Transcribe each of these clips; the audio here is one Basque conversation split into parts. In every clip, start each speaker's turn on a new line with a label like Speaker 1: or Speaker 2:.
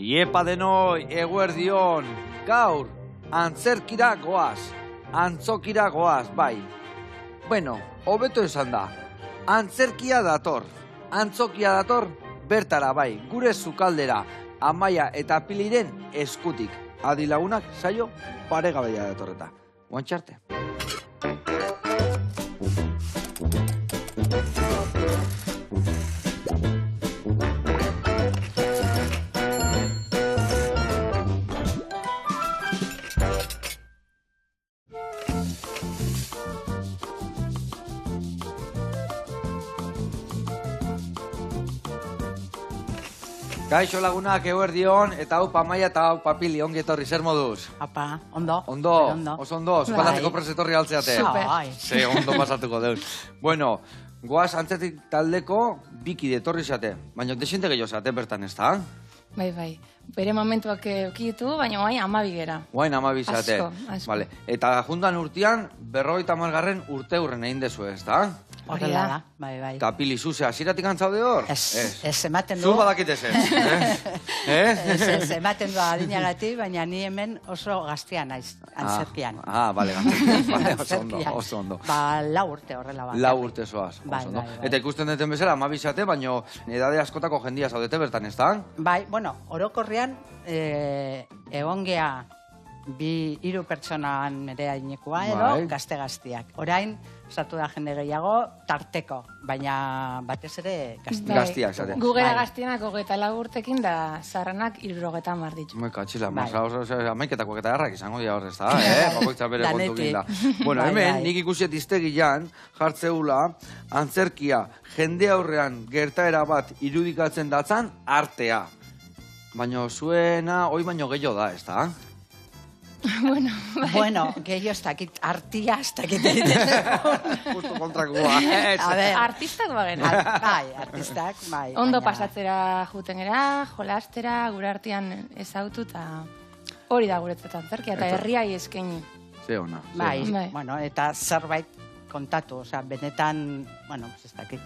Speaker 1: Iepa denoi, eguerdion, gaur, antzerkira goaz, antzokira goaz, bai. Bueno, hobeto esan da, antzerkia dator, antzokia dator, bertara bai, gure sukaldera, Amaia eta Piliren eskutik. Adi lagunak, saio, paregabeia datorreta. Guantxarte. Kaixo lagunak eguerdion, eta hau Amaia eta hau Pili, ongi etorri, zer moduz?
Speaker 2: Apa, ondo.
Speaker 1: Ondo, oso ondo, zukaldatzeko presetorri altzeate.
Speaker 2: Super.
Speaker 1: Ze, ondo pasatuko deun. Bueno, goaz antzetik taldeko bikide etorri zate, baina desinte gehiago zate bertan ez da?
Speaker 3: Bai. Bere momentuak eukitu, baina guain 12 gera.
Speaker 1: Guain 12 zate.
Speaker 3: Asko.
Speaker 1: Vale. Eta jundan urtean, 50 urte hurren egin dezu ez da?
Speaker 2: Horrela da, bai.
Speaker 1: Eta Pili, zuze, aziratik antzaude hor?
Speaker 2: Ez ematen du.
Speaker 1: Zu badakit ez.
Speaker 2: Ez ematen du adinagatik, baina ni hemen oso gaztea naiz, antzerkian.
Speaker 1: Bale, antzerkian, oso ondo.
Speaker 2: Ba, 4 urte horrela bat.
Speaker 1: 4 urte zoaz, oso ondo. Eta ikusten duten bezala, 12 zate, baina edade askotako jendia zaudete bertan ez da?
Speaker 2: Bai, bueno, orokorrean, egongea 2-3 pertsonan ere ainekoa edo, gazte-gaztiak. Orain, sartu da jende gehiago, tarteko, baina batez ere gaztiak.
Speaker 1: Gaztiak, zate.
Speaker 3: Gugera gaztienak 24 urtekin da zarranak 70 ditu.
Speaker 1: Katxila, amaiketako eta errak izango dira horrez da, bakoitza bere kontu ginda. Bueno, hemen, nik ikusiet iztegian, jartzeula, antzerkia, jende aurrean gertaera bat irudikatzen datzan, artea. Baina zuena, hoi baino gehiago da, ez da?
Speaker 2: Bueno, gehiago ez dakit, artia ez dakit egiten.
Speaker 1: Justo kontrakoa.
Speaker 3: Artistak bagena.
Speaker 2: Bai, artistak, bai.
Speaker 3: Ondo pasatzera juten gera, jolastera, gure artean ezautu, eta hori da guretzat antzerkia, eta herriai eskaini.
Speaker 1: Ze ona.
Speaker 2: Bai, bueno, eta zerbait kontatu, osea, benetan, bueno, ez dakit,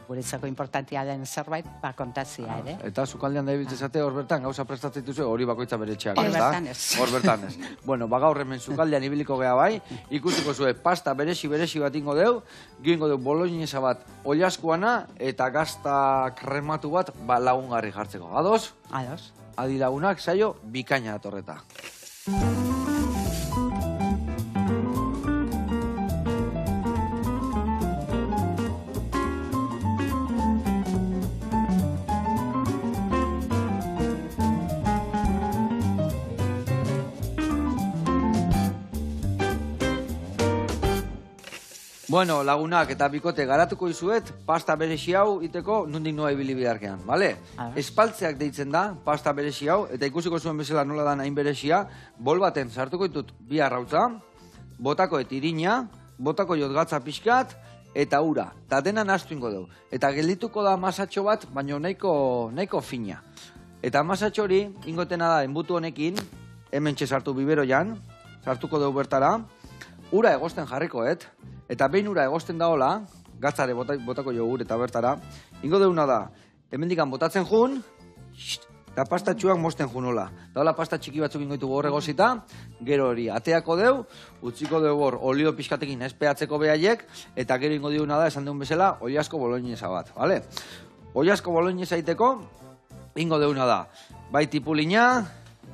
Speaker 2: guretzako importantia den zerbait, kontatzia ere.
Speaker 1: Eta zukaldean da ibiltzezate hor bertan, gauza prestatzen duzu, hori bakoitza bere etxeak,
Speaker 2: ez da?
Speaker 1: Hor bertan ez. Bueno, gaur hemen zukaldean ibiliko geha bai, ikusiko zue pasta beresi bat ingo deu, gingo deu boloinesa bat oilaskuana, eta gazta krematu bat lagungarri jartzeko. Ados?
Speaker 2: Ados.
Speaker 1: Adi lagunak, saio, bikaina datorreta. Bueno, lagunak eta bikote garatuko izuet, pasta beresi hau iteko nondik noa ibili bidarkean, bale? Espaltzeak deitzen da, pasta beresi hau, eta ikusiko zuen bezala nola da nahin beresia, bol baten sartuko ditut bi arrautza, botako etirina, botako jotgatza pixkat, eta ura, eta dena nastu ingo dugu. Eta geldituko da masatxo bat, baina nahiko fina. Eta masatxo hori, ingotena da, enbutu honekin, hemen sartu biberoian, sartuko dugu bertara, ura egosten jarriko, Eta behin ura egosten daola, gatzare botako jogur eta bertara, ingo deuna da, hemendikan botatzen jun, eta pastatxuak mosten junola. Daola pasta txiki batzuk ingoitu hor egozita, gero hori ateako deu, utziko deu hor olio pixkatekin espeatzeko behaiek, eta gero ingo deuna da, esan deun bezala, oilasko boloinesa bat, bale? Oilasko boloinesa iteko, ingo deuna da, bai tipulina,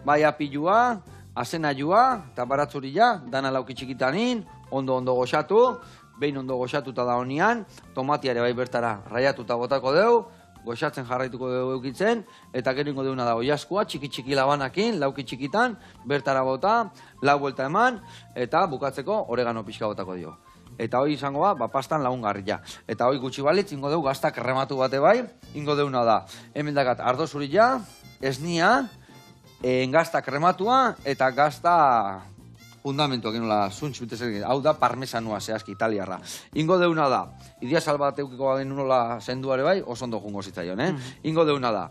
Speaker 1: bai apilua, azenaiua, eta baratzurila, dana lauki txikitanin, ondo goxatu, behin ondo goxatuta da honian, tomatiare bai bertara raiatuta botako deu, goxatzen jarraituko deu eukitzen, eta gero ingo deuna da oilaskua, txiki labanakin, lauki txikitan, bertara bota, lau buelta eman, eta bukatzeko oregano pixka botako dio. Eta hoi izango ba, pastan lagungarria. Eta hoi gutxi balitz, ingo deu gazta krematu bate bai, ingo deuna da, hemen dakat ardo zurila, esnia, gazta krematua, eta gazta fundamentuak inola zuntz bitezak, hau da parmesanua zehazki italiarra. Ingo deuna da, idia salbat eukiko bagen nola zenduare bai, oso ondo jungo zitzaion, Ingo deuna da,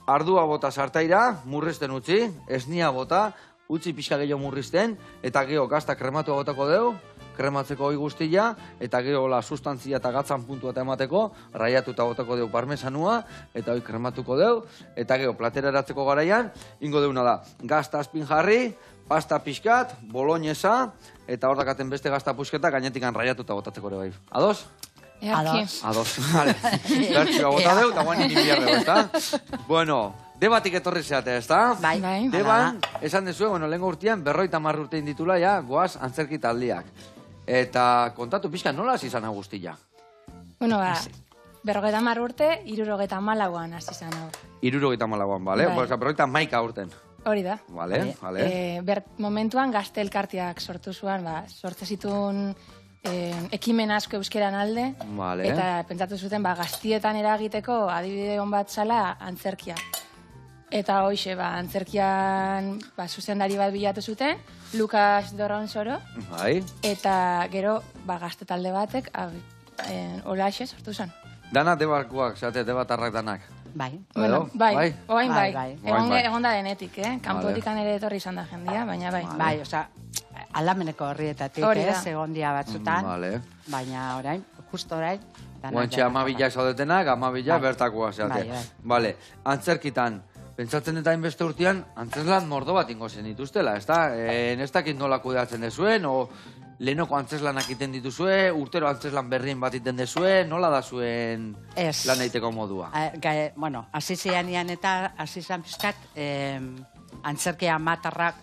Speaker 1: ardua bota sartaira, murrizten utzi, esnia bota, utzi pixka gehiago murrizten, eta geho gazta krematua botako deu, krematzeko hoi guztia, eta gero la sustantzia eta gatzan puntua eta emateko, raiatuta botako deu parmesanua, eta hoi krematuko deu, eta gero platera eratzeko garaian, ingo deuna da, gazta azpin jarri, pasta pixkat, boloñesa, eta hor dakaten beste gazta pusketa, gainetik raiatuta botatzeko ere bai. Ados? Ados, vale. Bertxua bota deu, eta guain nini biarreu, ezta? Bueno, debatik etorri zeate, ezta?
Speaker 2: Bai.
Speaker 1: Deban, esan dezue, lehenko urtean, 50 urte inditula, ja, goaz, antzerki taldiak. Eta kontatu pixka, nola hasi izan guztia?
Speaker 3: Bueno, 50 urte, 74an hasi izan hau.
Speaker 1: 74an, bale?
Speaker 3: Bai.
Speaker 1: 51 urten.
Speaker 3: Hori da.
Speaker 1: Vale.
Speaker 3: Momentuan gazte elkarteak sortu zuen, sortze zituen ekimen asko euskeran alde, eta pentsatu zuten gaztietan eragiteko adibide hon bat zala antzerkia. Eta hoxe, antzerkian zuzendari bat bilatu zuten, Lukas Dorronsoro, eta gero gazte talde batek holaxe sortu zen.
Speaker 1: Dana debarkuak, zate, debatarrak danak.
Speaker 2: Bai.
Speaker 3: Oain bai. Egon da denetik, kanpotikan ere etorri izan da jendia, baina bai.
Speaker 2: Bai, oza, aldameneko horrietatik, egon dia batzutan, baina orain, justo orain.
Speaker 1: Guantxe amabila zaudetenak, amabila bertakoa zeate. Bale, antzerkitan, pentsatzen eta inbeste urtean, antzeslan mordo bat ingo zen dituztela, ez da? Ez dakit nola kudeatzen dezuen, o lehenoko antzeslanak iten dituzue, urtero antzeslan berrien bat iten dezue, nola da zuen lan eiteko modua?
Speaker 2: Bueno, hasi zian eta hasi zan pizkat, antzerkia matarrak,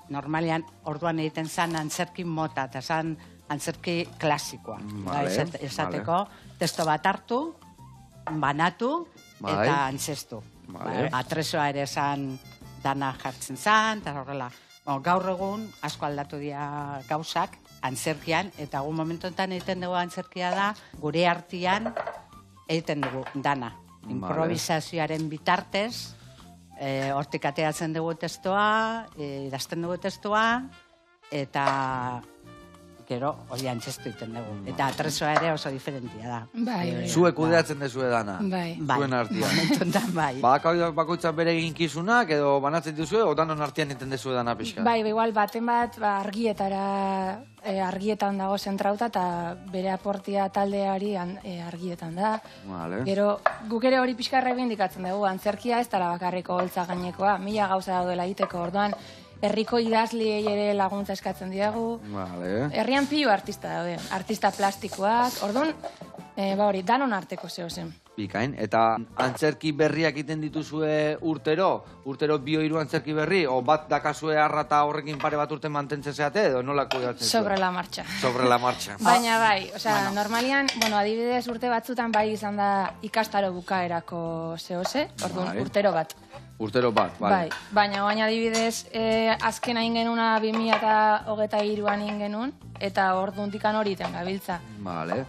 Speaker 2: normalian orduan egiten zan antzerki mota, eta zan antzerki klasikoa. Esateko, testo bat hartu, banatu, eta antzestu. Atresoa ere zan dana jartzen zan, eta horrela. Gaur egun, asko aldatu dira gauzak, antzerkian, eta egun momentoetan egiten dugu antzerkia da, gure artian egiten dugu dana. Improvisazioaren bitartez, hortik ateratzen dugu testoa, idazten dugu testoa, eta gero hori antzestu egiten dugu. Eta atresoa ere oso diferentia da.
Speaker 1: Zuek kudeatzen dezue dana.
Speaker 3: Zuen
Speaker 1: artian.
Speaker 2: Momentontan bai.
Speaker 1: Bakoitzak bere eginkizunak, edo banatzen dizue, o danon artian egiten dezue dana pixka.
Speaker 3: Bai, igual baten bat argietan dago zentrauta, eta bere aportia taldeari argietan da. Gero, guk ere hori pixka errebindikatzen dugu, antzerkia ez dara bakarriko holtza gainekoa, 1000 gauza daudela egiteko, orduan, herriko idazliei ere laguntza eskatzen diagu. Herrian pilo artista daude, artista plastikoak, orduan, hori, danon arteko zeo zen.
Speaker 1: Bikain, eta antzerki berriak iten dituzue urtero 2-3 antzerki berri, o bat dakazue arrata horrekin pare bat urte mantentzen zeate, edo nola kudeatzen zuen?
Speaker 3: Sobre la marcha.
Speaker 1: Sobre la marcha.
Speaker 3: Baina bai, normalian, adibidez urte batzutan bai izan da ikastaro bukaerako zehose, orduan urtero bat.
Speaker 1: Urtero bat, bai.
Speaker 3: Baina baina adibidez, azkena ingenuna 2023an ingenun, eta orduntikan hori iten gabiltza.
Speaker 1: Bale.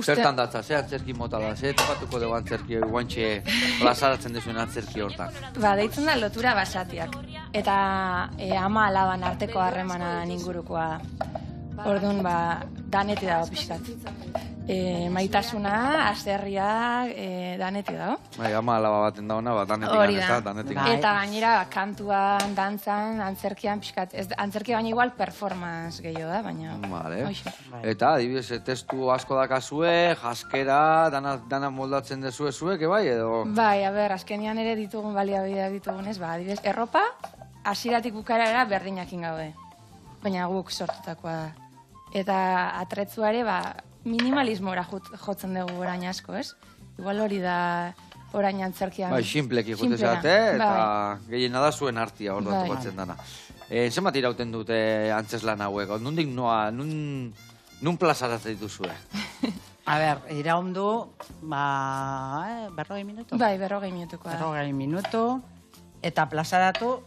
Speaker 1: Zertan datza, ze antzerki mota da, ze topatuko dugu antzerki guantxe plazaratzen dezuen antzerki hortan?
Speaker 3: Deitzen da lotura basatiak. Eta ama alaban arteko harremanan ingurukoa. Orduan, daneti dago pixkat. Maitasuna, aserria, daneti dago.
Speaker 1: Ama alaba baten dauna, danetik.
Speaker 3: Eta gainera, kantuan, dantzan, antzerkian pixkat. Antzerkia baina igual performance gehiago da, baina...
Speaker 1: Eta, adibidez, testu asko dakazue, jaskera, dana moldatzen dezue zuek, bai, edo...
Speaker 3: Bai, azkenian ere ditugun baliabideak ditugunez, adibidez, erropa, hasieratik bukaerara berdinekin gaude. Baina guk sortutakoa da. Eta atretzua ere, minimalismora jotzen dugu orain asko, ez? Igual hori da orain antzerkian.
Speaker 1: Bai, simpleki jute zate, eta gehiena da zuen artia hor dut batzen dana. Zenbat irauten dute antzeslan hauek? Nundik noa, nun plazaratzen dituzue?
Speaker 2: A ber, iraundu, 40 minutu?
Speaker 3: Bai, 40 minutukoa.
Speaker 2: 40 minutu. Eta plazaratu,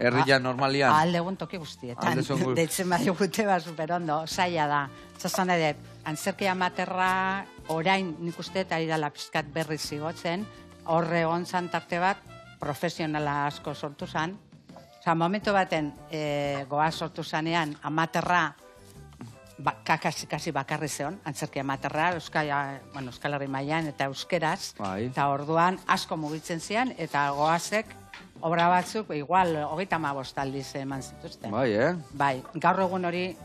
Speaker 1: herrian normalian.
Speaker 2: Aldegun toki guztietan. Deitzen bai gute superondo, zaila da. Zazan edo, antzerkia materra orain nik uste eta idala pizkat berri zigotzen, horre egon zan tarte bat, profesionala asko sortu zan. Osa, momentu baten goa sortu zanean, amaterra kasi bakarri zeon, antzerkia materra, Euskal Herri mailan eta euskeraz, eta orduan asko mugitzen zian, eta goazek obra batzuk, igual, 35 aldiz eman zituzten.
Speaker 1: Bai,
Speaker 2: Bai, gaur egun hori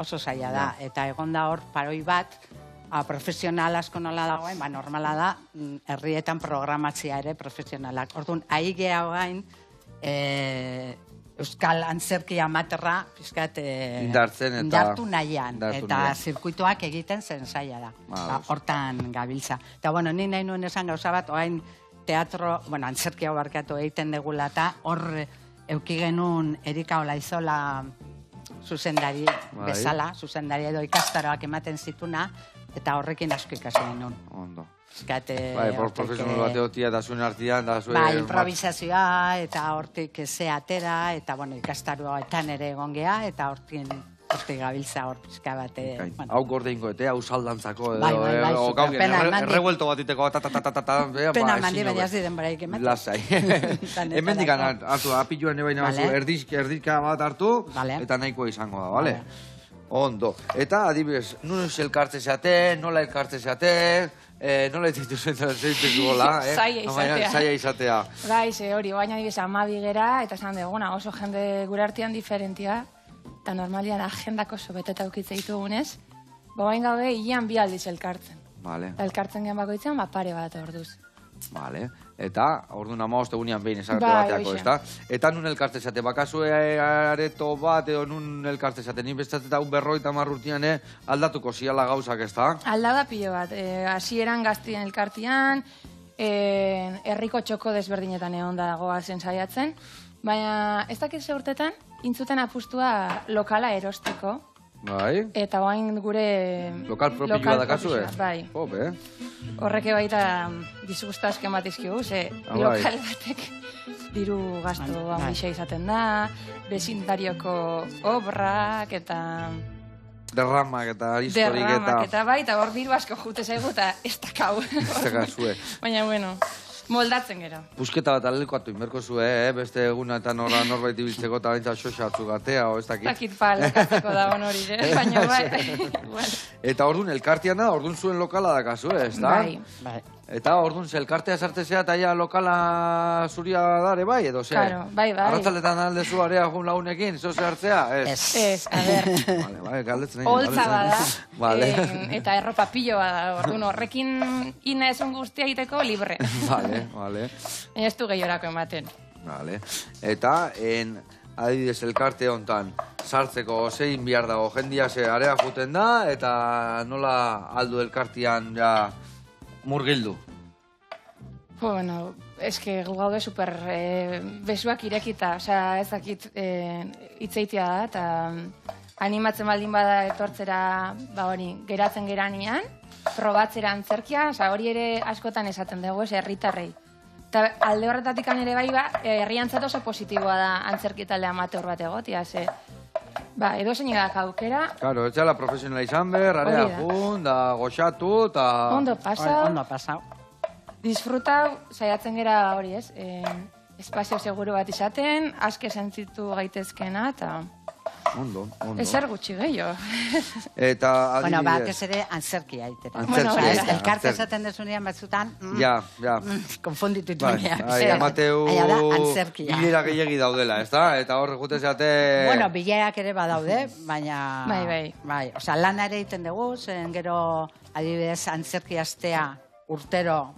Speaker 2: oso zaila da. Eta egon da hor paroi bat, profesional asko nola dagoen, normala da, herrietan programatzea ere profesionalak. Orduan, ahi geha gain, Euskal Antzerki Amaterra pizkat indartu nahian. Eta zirkuitoak egiten zen zaila da. Hortan gabiltza. Eta, bueno, ni nahi nuen esan gauza bat, oain teatro, antzerki hau barkatu egiten degula eta hor euki genuen Erika Olaizola zuzendari bezala, zuzendari edo ikastaroak ematen zituna, eta horrekin asko ikasi genuen.
Speaker 1: Ondo. Profesional bat egotia da zuen artian, da zuen...
Speaker 2: Improvisazioa, eta hortik ze atera, eta ikastaroetan ere egon geha, eta hortik gabiltza hor pizka bat...
Speaker 1: Hau gordeinko, hau saldantzako,
Speaker 2: pena
Speaker 1: errevuelto bat iteko,
Speaker 2: pena mandi, baina ez diden baraik ematen.
Speaker 1: Lasai. Hemen dikan hartu, apilloen ebaina erdizka bat hartu, eta nahikoa izango da, bale? Ondo. Eta, adibidez, nun elkartze zeate, nola elkartze zeate, nola ditu zeitu gola, zaila izatea.
Speaker 3: Bai, hori, baina adibidez, amabi gera, eta esan duguna, oso jende gure artean diferentia, eta normalian agendak oso beteta ukitze ditugunez, bain gaude, hilean bi aldiz elkartzen. Eta elkartzen gen bakoitzen, pare bat orduz.
Speaker 1: Eta, orduan 15 egunean behin esagarte bateako, ez da? Eta nun elkarte zate, bakazue areto bat, edo nun elkarte zate, nik bestatzeta 50 urtean aldatuko ziala gauzak, ez da?
Speaker 3: Aldada pilo bat, hasieran gaztien elkartian, herriko txoko desberdinetan egon dagoa zen saiatzen, baina ez dakiz urtetan, intzuten apustua lokala erosteko.
Speaker 1: Bai.
Speaker 3: Eta oain gure...
Speaker 1: Lokal propioa dakazue?
Speaker 3: Bai.
Speaker 1: Hobe.
Speaker 3: Horreke baita disgusta asken bat izkigu, ze lokal batek diru gasto handixa izaten da, bezintarioko obrak eta...
Speaker 1: Derramak eta historik eta...
Speaker 3: Derramak eta bai, eta hor diru asko jute zaigu eta ez dakau.
Speaker 1: Ez dakazue.
Speaker 3: Baina, bueno... Moldatzen gero.
Speaker 1: Pusketa bat aleko atu inberko zue, beste eguna eta norbait ibiltzeko eta baintza xoxa atzuk atea, o ez dakit?
Speaker 3: Dakit palekatzeko da honori, baina bai.
Speaker 1: Eta orduan elkartian da, orduan zuen lokala dakazu, ez da?
Speaker 3: Bai.
Speaker 1: Eta orduan elkartea sartzea eta ja lokala zuria dare bai, edo ze?
Speaker 3: Claro, bai.
Speaker 1: Arratzaletan alde zu area jun lagunekin, zo ze hartzea?
Speaker 3: Ez, a ber.
Speaker 1: Vale, galdetzen nahi.
Speaker 3: Holtza bada, eta erropa pilo bada, orduan horrekin ina esun guztia egiteko libre.
Speaker 1: Vale.
Speaker 3: Ez du gehiorako ematen.
Speaker 1: Vale. Eta, adibidez elkarte hontan, sartzeko zein bihar dago, jendia ze area juten da, eta nola aldu elkartian ja murgildu?
Speaker 3: Bueno, eske gu gaude super besuak irekita, osea, ez dakit hitzeitia da, eta animatzen baldin bada etortzera, hori, geratzen geranian, probatzera antzerkia, hori ere askotan esaten dugu, herritarrei. Eta alde horretatik ere bai, herriantzat oso positiboa da antzerki talde amateur bat egotia, ze... edo zein edak aukera...
Speaker 1: Claro, etxala profesionala izan behar, area jun, da goxatu, eta...
Speaker 3: Ondo pasau.
Speaker 2: Ondo pasau.
Speaker 3: Disfrutau, saiatzen gera hori ez, espazio seguro bat izaten, aske sentzitu gaitezkena, eta...
Speaker 1: Ondo.
Speaker 3: Ezer gutxi gehiago.
Speaker 1: Eta adibidez...
Speaker 2: Bueno, bat ez ere antzerkia aitera. Elkarte esaten desunean batzutan...
Speaker 1: Ja.
Speaker 2: Konfonditu itunean.
Speaker 1: Amateu... Bilera gehiagi daudela, ez da? Eta horre jute zeate...
Speaker 2: Bueno, bilerak ere badaude, baina...
Speaker 3: Bai.
Speaker 2: Osa, lana ere egiten dugu, zen gero adibidez antzerki astea urtero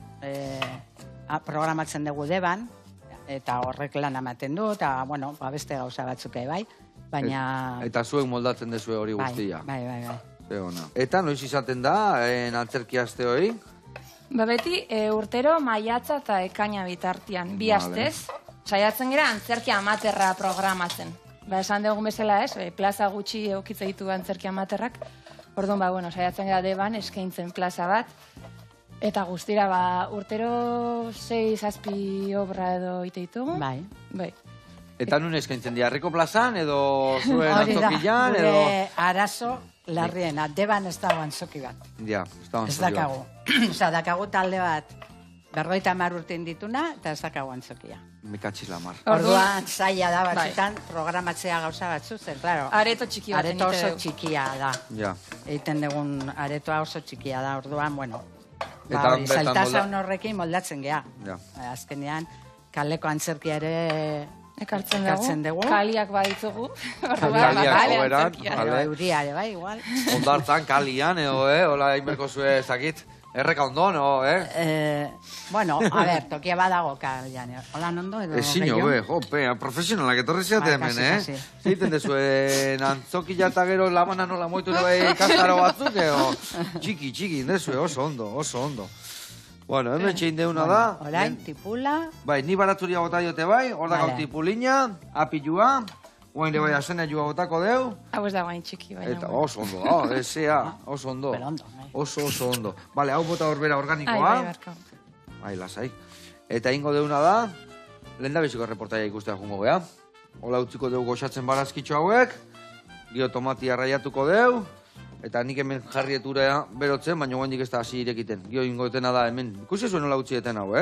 Speaker 2: programatzen dugu deban, eta horrek lan ematen du, eta, bueno, beste gauza batzuk bai.
Speaker 1: Eta zuek moldatzen dezue hori guztia.
Speaker 2: Bai.
Speaker 1: Eta noiz izaten da, antzerki aste hori?
Speaker 3: Beti, urtero maiatza eta ekaina bitartian, bi astez, saiatzen gira antzerki amaterra programatzen. Esan dugun bezala ez, plaza gutxi eukitze ditu antzerki amaterrak, orduan, saiatzen gira deban, eskaintzen plaza bat, eta guztira, urtero 6-7 obra edo ite ditugu. Bai.
Speaker 2: Eta
Speaker 1: nun eskaintzen diarriko plazan, edo zuen antzokilan, edo...
Speaker 2: Gure arazo larriena, deban ez dago antzoki bat.
Speaker 1: Ja, ez dago antzoki bat.
Speaker 2: Ez dakagu. Osa, dakagu talde bat, 50 urtein dituna, eta ez dakagu antzokia.
Speaker 1: Mikatxi lamar.
Speaker 2: Orduan, zaila da batzutan, programatzea gauza batzu zen, claro.
Speaker 3: Areto txiki bat.
Speaker 2: Areto oso txikia da.
Speaker 1: Ja.
Speaker 2: Egiten dugun aretoa oso txikia da, orduan, bueno. Zailtasun horrekin moldatzen geha. Azkenean, kaleko antzerkia ere ekartzen dugu.
Speaker 3: Kaliak baditzugu.
Speaker 1: Kaliak oberan.
Speaker 2: Euria ere bai, igual.
Speaker 1: Ondartzan, kalian, hola inberko zue ezakit. Erreka ondo, no,
Speaker 2: Bueno, a ver, tokia badago kalian. Hola ondo edo
Speaker 1: gehiago? Jope, profesionalak etorri zeate hemen, Zeiten dezuen antzokila eta gero lamana nola moitu ere kastaro batzuk, txiki, dezue, oso ondo. Bueno, hemen txein deuna da.
Speaker 2: Orain, tipula.
Speaker 1: Bai, ni baratzuria bota diote bai, hor da gau tipulina, apilua, guain ere bai asena jua botako deu.
Speaker 3: Hau ez da guain txiki, baina.
Speaker 1: Eta oso ondo, oso ondo. Oso ondo. Bale, hau bota horbera organikoa. Bai, lasai. Eta ingo deuna da, lehen da biziko reportaia ikustea jungo geha. Hola utziko deu goxatzen barazkitxo hauek, gio tomatia raiatuko deu, eta nik hemen jarrietura berotzen, baina guendik ez da hasi irekiten. Gio ingo etena da hemen. Ikusi zuen nola utzieten hau,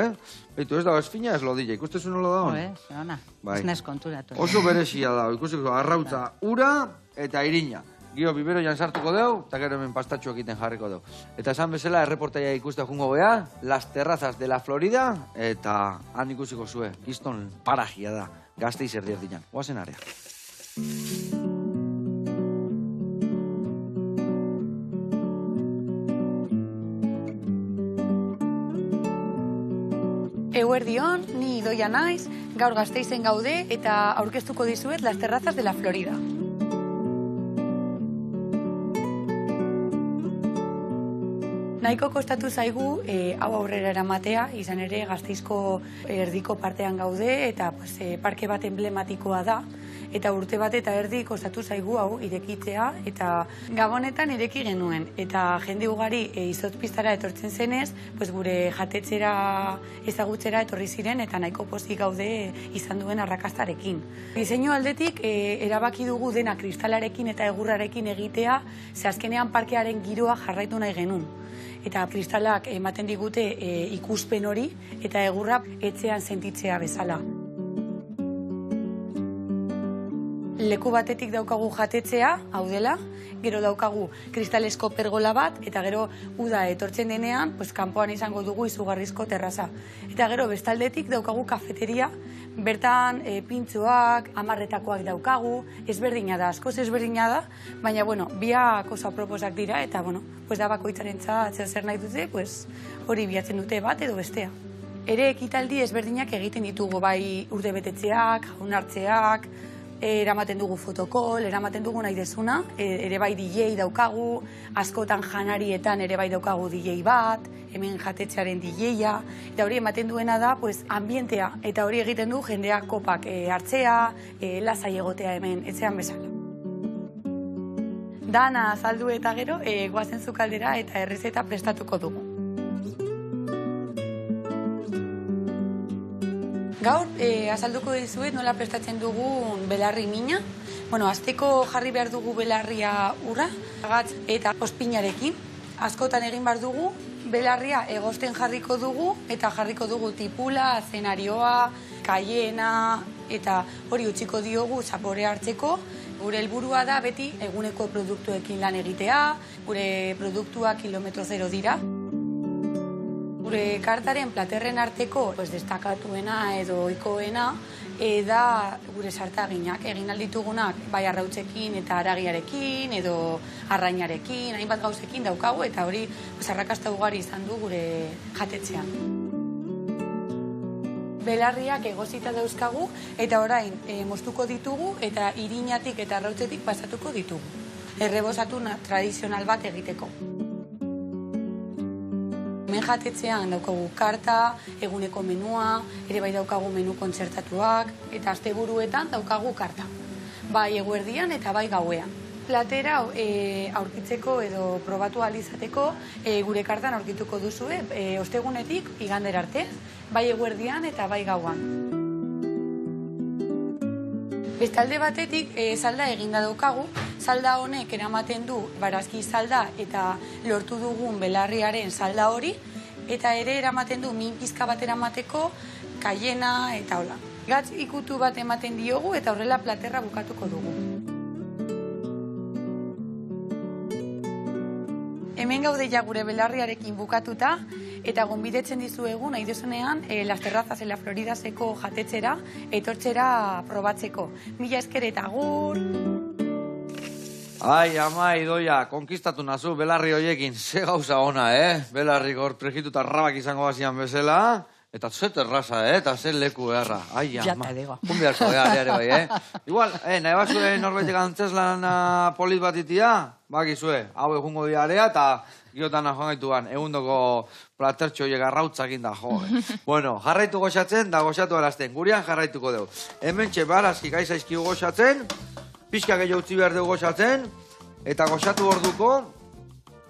Speaker 1: Beitu ez da, ez fina, ez lodilla. Ikuste zuen nola da hon?
Speaker 2: Zona, ez nez konturatu.
Speaker 1: Oso berezia da, ikusi zuen, arrautza, ura eta irina. Gio bibero jan sartuko deu, eta gero hemen pastatxo egiten jarriko deu. Eta esan bezala, erreportaia ikuste jungo geha, Las Terrazas de la Florida, eta han ikusiko zue, kiston parajia da, Gasteiz erdian. Oazen area.
Speaker 4: Eguerdion, ni Idoia naiz, gaur Gasteizen gaude eta aurkeztuko dizuet Las Terrazas de la Florida. Nahiko kostatu zaigu hau aurrera eramatea, izan ere Gasteizko erdiko partean gaude eta parke bat emblematikoa da. Eta urte bat eta erdi kostatu zaigu hau irekitzea eta Gabonetan ireki genuen. Eta jende ugari izotpistara etortzen zenez, gure jatetzera ezagutzera etorri ziren eta nahiko pozik gaude izan duen arrakastarekin. Diseinu aldetik erabaki dugu dena kristalarekin eta egurrarekin egitea, ze azkenean parkearen giroa jarraitu nahi genuen. Eta kristalak ematen digute ikuspen hori eta egurra etxean sentitzea bezala. Leku batetik daukagu jatetzea, hau dela, gero daukagu kristalesko pergola bat, eta gero uda etortzen denean, kanpoan izango dugu izugarrizko terraza. Eta gero bestaldetik daukagu kafeteria, bertan pintxoak, amarretakoak daukagu, ezberdina da, askoz ezberdina da, baina, biak oso aproposak dira, eta, da bakoitzarentzat zer nahi dute, hori bilatzen dute bat edo bestea. Ere ekitaldi ezberdinak egiten ditugu, bai urtebetetzeak, jaunartzeak, eramaten dugu fotokol, eramaten dugu nahi dezuna, ere bai DJ daukagu, askotan janarietan ere bai daukagu DJ bat, hemen jatetxearen DJ-a, eta hori ematen duena da, ambientea, eta hori egiten du jendeak kopak hartzea, lasai egotea hemen, etxean bezala. Dana azaldu eta gero, goazen zukaldera eta errezeta prestatuko dugu. Gaur, azalduko dizuet nola prestatzen dugun belarri mina. Azteko jarri behar dugu belarria urra, gatz eta ospinarekin. Askotan egin behar dugu, belarria egosten jarriko dugu, eta jarriko dugu tipula, zenarioa, kaiena, eta hori utziko diogu zapore hartzeko. Gure helburua da beti eguneko produktuekin lan egitea, gure produktuak kilometro zero dira. Gure kartaren platerren arteko destakatuena edo ohikoena da gure sartaginak. Egin alditugunak bai arrautzekin eta haragiarekin edo arrainarekin, hainbat gauzekin daukagu eta hori arrakasta ugari izan du gure jatetxean. Belarriak egozita dauzkagu eta orain moztuko ditugu eta irinatik eta arrautzetik pasatuko ditugu. Errebosatu tradizional bat egiteko. Hemen jatetxean daukagu karta, eguneko menua, ere bai daukagu menu kontzertatuak, eta asteburuetan daukagu karta. Bai eguerdian eta bai gauean. Platera aurkitzeko edo probatu alizateko gure kartan aurkituko duzue, ostegunetik igander arte, bai eguerdian eta bai gauan. Bestalde batetik salda eginda daukagu, salda honek eramaten du barazki salda eta lortu dugun belarriaren salda hori, eta ere eramaten du min pizka bat eramateko kaiena eta hola. Gatz ikutu bat ematen diogu eta horrela platerra bukatuko dugu. Hemen gaude ja gure belarriarekin bukatuta, eta gonbidetzen dizuegu nahi duzunean Las Terrazas en la Floridaseko jatetxera, etortzera probatzeko. Mila esker eta agur!
Speaker 1: Ai, ama, idoia, konkistatu nazu, belarri hoiekin, ze gauza ona, Belarri gor prejituta rabak izango bazian bezala, eta zet erraza, eta zer leku beharra. Ai, ama, kumbiarko, ere bai, Igual, nahi bazue norbaitek antzeslan polit bat itia, bakizue, hau egungo diarea, eta giotana joan gaituan, egundoko platertxo hiek arrautzak inda, jo. Bueno, jarraitu goxatzen, da goxatu arazten, gurian jarraituko dugu. Hemen txe barazki gaizaizkigu goxatzen, pixka gehiago utzi behar dugu goxatzen, eta goxatu orduko,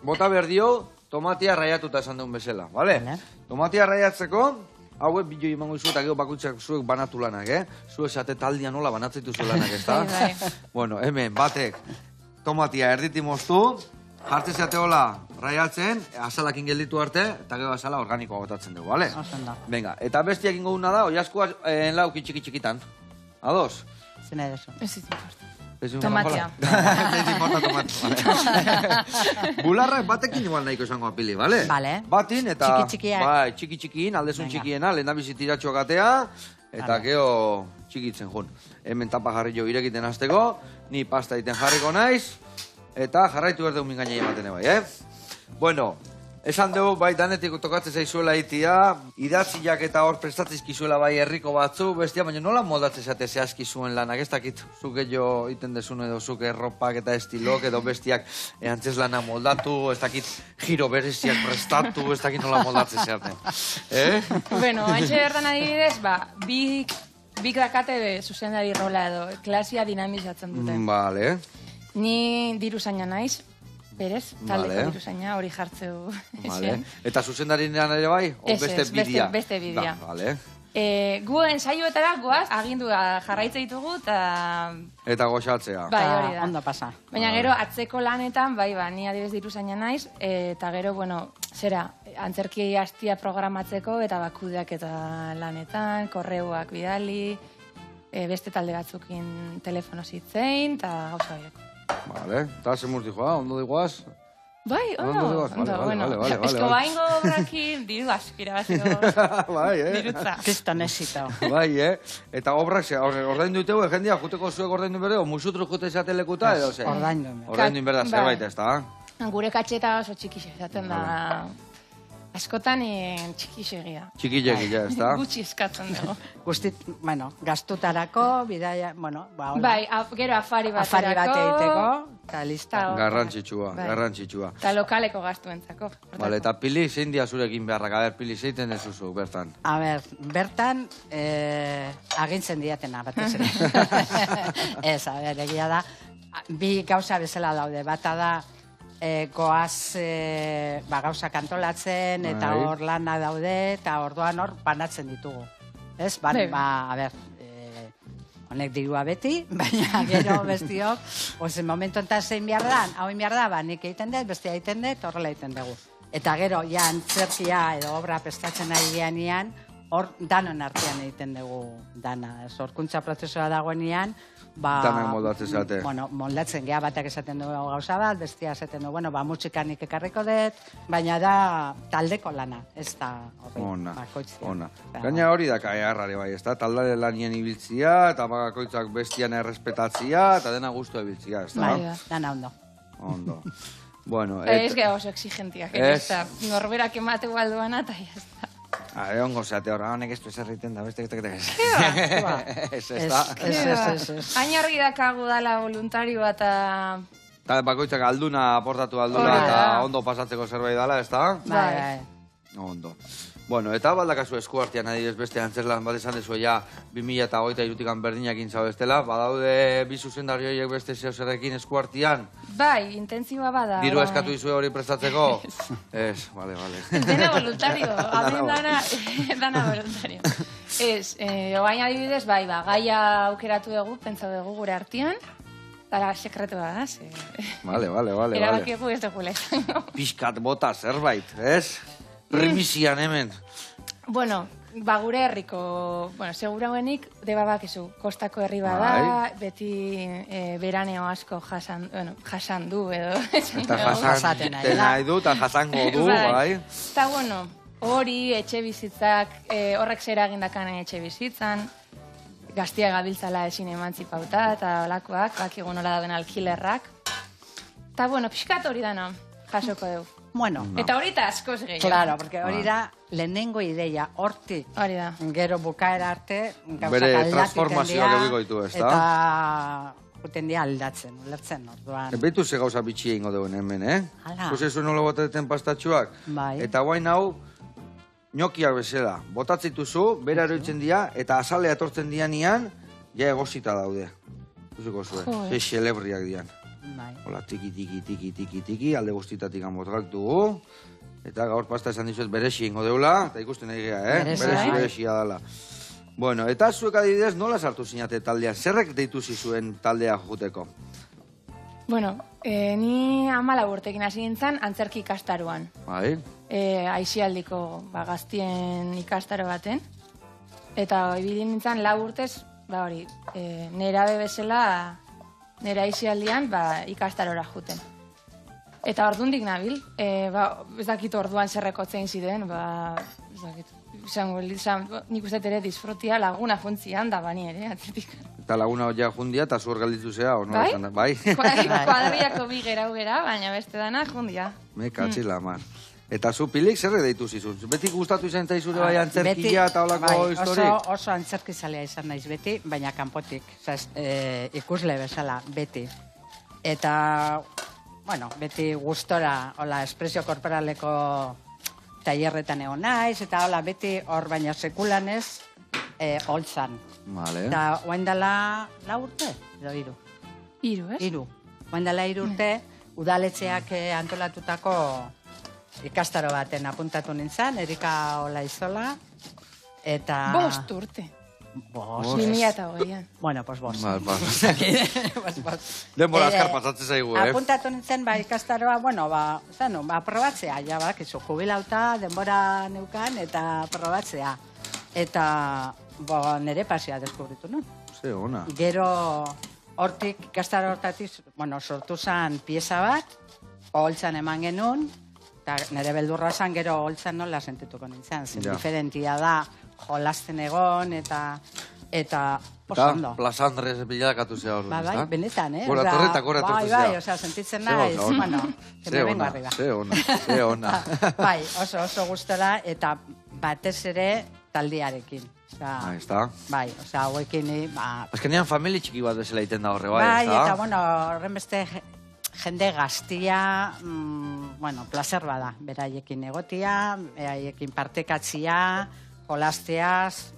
Speaker 1: bota behar dio, tomatia raiatuta esan duen bezala, bale? Tomatia raiatzeko, hauek bideo imango izu eta gero bakutzak zuek banatu lanak, Zuek esate taldia nola banatzeitu zu lanak, ez da? Bueno, hemen, batek, tomatia erditi moztu, jartze zateola raiatzen, azalakin gelditu arte, eta gero azala organikoa botatzen dugu, bale? Venga, eta bestiak ingo duna da, oiazkoa enlauki txiki-txikitan. Ados?
Speaker 2: Zena edo.
Speaker 3: Ez importa.
Speaker 1: Tomatia. Ez importa tomatia. Bularrak batekin igual nahiko esango apili, bale?
Speaker 2: Bale.
Speaker 1: Batin eta...
Speaker 2: Txiki-txikiak.
Speaker 1: Bai, txiki-txikin, aldezun txikiena, lehen da bizitiratxo gatea, eta geho txikitzen jun. Hemen tapa jarri jo irekiten hasteko, ni pasta iten jarriko naiz, eta jarraitu berde un mingaina ematen bai, Bueno, esan dugu, bai, danetik tokatzen zaizuela itia, idatziak eta hor prestatzizkizuela bai herriko batzu, bestia, baina nola moldatzen zate zehazki zuen lanak, ez dakit, zuk gehiago iten desun edo zuk erropak eta estilok edo bestiak antzes lana moldatu, ez dakit giro bereziak prestatu, ez dakit nola moldatzen zehaten.
Speaker 3: Bueno, haintxe berdan adibidez, bik dakate zuzendari rola edo, klasia dinamizatzen duten.
Speaker 1: Vale.
Speaker 3: Ni diru zaina naiz, berez, taldeko diru zaina, hori jartzeu.
Speaker 1: Eta zuzendarinean ere bai? O beste bidea?
Speaker 3: Beste bidea.
Speaker 1: Vale.
Speaker 3: Gu ensaioetara goaz, agindua jarraitze ditugu,
Speaker 1: eta goxatzea.
Speaker 3: Bai, hori da.
Speaker 2: Ondo pasa.
Speaker 3: Baina gero, atzeko lanetan, ni adibez diru zaina naiz, eta gero, antzerki hastia programatzeko, eta bakudeak eta lanetan, korreuak bidali, beste talde batzukin telefono zitzein, eta gauza horiek.
Speaker 1: Vale, eta zemurti joa, ondo diguaz?
Speaker 3: Bai, ondo, bueno. Esko baingo obrakin, diru aspirazio.
Speaker 1: Bai,
Speaker 3: dirutza.
Speaker 2: Kriston esito.
Speaker 1: Bai, eta obrak ze, ordaindu itegu, jendia, juteko zuek ordaindu berde, o musutru jute esate lekuta, edo ze? Ordaindu berda, zerbait ez da?
Speaker 3: Gure katxeta oso txikixe, zaten da... Askotan txikisegia.
Speaker 1: Txikisegia, ez da?
Speaker 3: Gutxi eskatzen dugu.
Speaker 2: Guztit, gastutarako, bidaia, hola.
Speaker 3: Bai, gero afari baterako.
Speaker 2: Afari bat egiteko, eta lista.
Speaker 1: Garrantzitsua.
Speaker 3: Eta lokaleko gastuentzako.
Speaker 1: Bale, eta Pili, zein dia zurekin beharrak? A ber, Pili, zeiten dezuzu, bertan?
Speaker 2: A ber, bertan, agintzen diatena, batez ere. Ez, a ber, egia da, bi gauza bezala daude, bata da, goaz gauzak antolatzen, eta hor lana daude, eta orduan hor banatzen ditugu. Ez, a ber, honek dirua beti, baina gero bestiok, ozen momentu enten zein behar da, hau behar da, nik egiten dut, bestia egiten dut, horrela egiten dugu. Eta gero, ja, antzerkia edo obra prestatzen ari geanean, hor danon artean egiten dugu dana. Horkuntza prozesua dagoenean,
Speaker 1: danak moldatzen zate.
Speaker 2: Bueno, moldatzen geha batak esaten dugu gauza bat, bestia esaten dugu, musikanik ekarriko dut, baina da taldeko lana, ez da horri, bakoitzia.
Speaker 1: Ona. Gaina hori da kaearrari bai, ez da, taldare lanien ibiltzia, eta bakoitzak bestian errespetatzia, eta dena guztu ibiltzia, ez da?
Speaker 2: Bai, dana ondo.
Speaker 1: Ondo. Bueno,
Speaker 3: ez geha oso exigentiak, ez da, norberak emate gualduana, eta jazta.
Speaker 1: Ongo zeate horra, honek ez du ezerriten da, beste ez.
Speaker 2: Ez.
Speaker 3: Hain argi dakagu dala voluntarioa eta...
Speaker 1: Eta bakoitzak alduna, aportatu alduna, eta ondo pasatzeko zerbait dala, ez da?
Speaker 2: Bai.
Speaker 1: Ondo. Bueno, eta baldakazu eskuartian adibidez beste antzerlan bat esan dezu ja 2023an berdinakin zabestela, badaude bi zuzendari horiek beste zehozerrekin eskuartian?
Speaker 3: Bai, intentzioa bada.
Speaker 1: Diru eskatu izue hori prestatzeko? Ez, bale.
Speaker 3: Dena voluntario, abren dana voluntario. Ez, oain adibidez, gaia aukeratu dugu, pentsau dugu gure artian, eta sekretua da, ze...
Speaker 1: Bale.
Speaker 3: Erabakiegu ez dugula izango.
Speaker 1: Piskat bota zerbait, ez? Primisian hemen.
Speaker 3: Bueno, gure herriko, segurauenik, debabak ezu, kostako herri bada, beti beraneo asko jasan du, edo.
Speaker 1: Eta jasan nahi du, eta jasango du, bai.
Speaker 3: Eta, hori, etxe bizitzak, horrek zera egindakan etxe bizitzan, gaztia gabiltzala ezin emantzipauta, eta olakoak, bakigu nola dauden alkilerrak. Eta, bueno, pixkat hori dana, jasoko dugu.
Speaker 2: Bueno.
Speaker 3: Eta hori eta askoz gehiago.
Speaker 2: Claro, porque hori da lehenengo ideia, hortik.
Speaker 3: Hori da.
Speaker 2: Gero bukaera arte, gauzak
Speaker 1: Bere
Speaker 2: aldatzen
Speaker 1: transformazioak egingo ditu, ez da?
Speaker 2: Eta guten dia aldatzen, ulertzen, orduan.
Speaker 1: Beitu ze gauza bitxi egingo deuen hemen,
Speaker 2: Hala.
Speaker 1: Ikusi zuen nola botaten pastatxuak?
Speaker 2: Bai.
Speaker 1: Eta guain hau, ñokiak bezala. Botatzituzu, bera eroitzen dira, eta azalea etortzen dianian, ja egosita daude. Ikusiko zuen, ze xelebriak dian.
Speaker 2: Bai.
Speaker 1: Hola, tiki, alde guztitatik anbotrak dugu. Eta gaur pasta esan dizuet berexi ingo deula, eta ikusten egia, berexia dela. Bueno, eta zuek adibidez nola sartu zinate taldea? Zerrek deitu zizuen taldea juteko?
Speaker 3: Bueno, ni 14 urtekin hasi nintzen antzerki ikastaroan.
Speaker 1: Bai.
Speaker 3: Aixialdiko gaztien ikastaro baten. Eta ibili nintzen 4 urtez, hori, nerabe bezala, nera aixialdian ikastarora juten. Eta ordundik nabil, ez dakit orduan zerrekotzein ziren, ez dakit, nik uste ere disfrutia laguna funtzian da bani ere, atletik.
Speaker 1: Eta laguna hoia jundia eta zuer galditu zea, o
Speaker 3: bai?
Speaker 1: Bai?
Speaker 3: Kuadriako bi gerau gera, baina beste dana jundia.
Speaker 1: Me katxila, mar. Eta zu pilik zerre deitu zizun? Beti gustatu izan zaizure bai antzerkia eta olako historik?
Speaker 2: Oso antzerki zalea izan naiz beti, baina kanpotik, ikusle bezala, beti. Eta, bueno, beti gustora, hola, espresio korporaleko tailerretan egon naiz, eta hola, beti hor baina sekulanez, holtzan.
Speaker 1: Vale.
Speaker 2: Eta oain dela 4 urte, edo 3.
Speaker 3: 3, ez?
Speaker 2: 3. Oain dela 3 urte, udaletxeak antolatutako ikastaro baten apuntatu nintzen, Erika Olaizola, eta...
Speaker 3: 5 urte. 2008an.
Speaker 2: Bueno, pues 5.
Speaker 1: Denbora azkar pasatzen zaigu,
Speaker 2: Apuntatu nintzen, ikastaroa, bueno, probatzea, ja, bakizu, jubilauta, denbora neukan, eta probatzea. Eta, nire pasia deskubritu nun.
Speaker 1: Ze ona.
Speaker 2: Gero, hortik, ikastaro hortatik, bueno, sortu zen pieza bat, holtzan eman genuen, eta nire beldurra zen, gero holtzan nola sentituko nintzen. Zen diferentia da, jolasten egon, eta oso ondo.
Speaker 1: Plaza Andres bilakatu zea hor.
Speaker 2: Bai, benetan,
Speaker 1: Gora torretak gora etortu zea.
Speaker 2: Bai, sentitzen naiz, bueno, que me vengo arriba.
Speaker 1: Ze ona.
Speaker 2: Bai, oso gustora, eta batez ere taldearekin.
Speaker 1: Ahí está.
Speaker 2: Bai, hauekin...
Speaker 1: Azkenean familia txiki bat bezala iten da horre, bai,
Speaker 2: bai, eta, bueno, horren beste jende gaztia, bueno, placer bada, beraiekin egotia, beraiekin partekatzia, jolasteaz,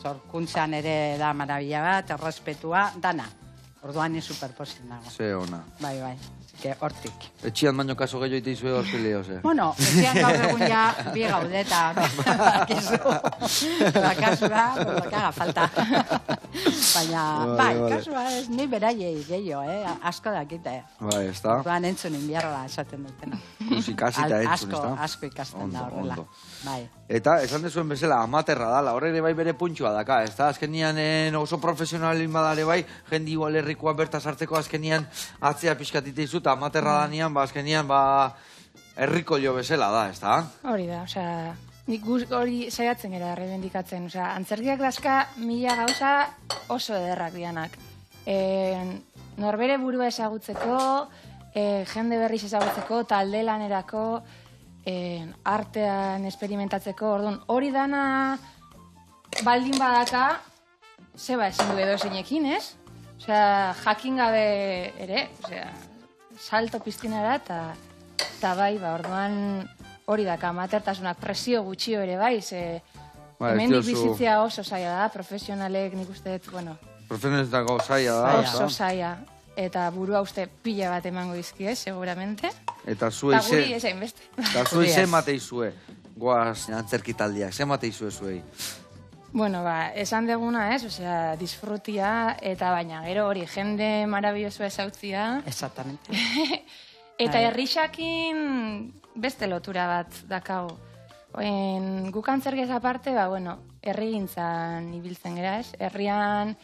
Speaker 2: zorkuntzan ere da marabila bat, errespetua, dana. Orduan ni superposit nago.
Speaker 1: Ze ona.
Speaker 2: Bai, hortik.
Speaker 1: Etxian baino kaso gehiago ite izue horzile, ose?
Speaker 2: Bueno, etxian gaur egun ja bi gaudeta, bakizu. Kasua, kaga falta. Baina, kasua ez ni beraiei gehiago, asko dakite.
Speaker 1: Bai, ez da.
Speaker 2: Orduan entzun inbiarra esaten dutena.
Speaker 1: Ikasita entzun, ez da?
Speaker 2: Asko ikasten da horrela. Bai.
Speaker 1: Eta, esan dezuen bezala, amaterra dala, horre ere bai bere puntxua daka, ez da? Azkenian oso profesionalin badare bai, jendi igual herrikoa berta sartzeko azkenian atzea pixkatite izu, eta amaterra danean, azkenian, herriko jo bezala da, ez da?
Speaker 3: Hori da, osea, nik hori saiatzen gara rebendikatzen, osea, antzerkiak dazka 1000 gauza oso ederrak dianak. Norbere burua ezagutzeko, jende berriz ezagutzeko, talde lanerako, artean esperimentatzeko, orduan, hori dana baldin badaka, zeba ezin du edo zeinekin, ez? Osea, jakin gabe ere, osea, salto piztinara, eta bai, orduan hori daka, amatertasunak presio gutxio ere bai, ze hemendik bizitzea oso zaila da, profesionalek nik uste dut, bueno...
Speaker 1: Profesionaletako zaila da,
Speaker 3: oso zaila. Eta burua uste pila bat emango izkie, seguramente.
Speaker 1: Eta zuei
Speaker 3: ze... Eta guri ezain beste.
Speaker 1: Eta zuei ze mateizue, goaz antzerki taldiak, ze mateizue zuei?
Speaker 3: Bueno, esan deguna ez, osea, disfrutia, eta baina gero hori, jende marabilloso ezautzia.
Speaker 2: Exactamente.
Speaker 3: Eta herrixakin beste lotura bat dakago. Guk antzerkiaz aparte, herrigintzan ibiltzen gera ez, herrian...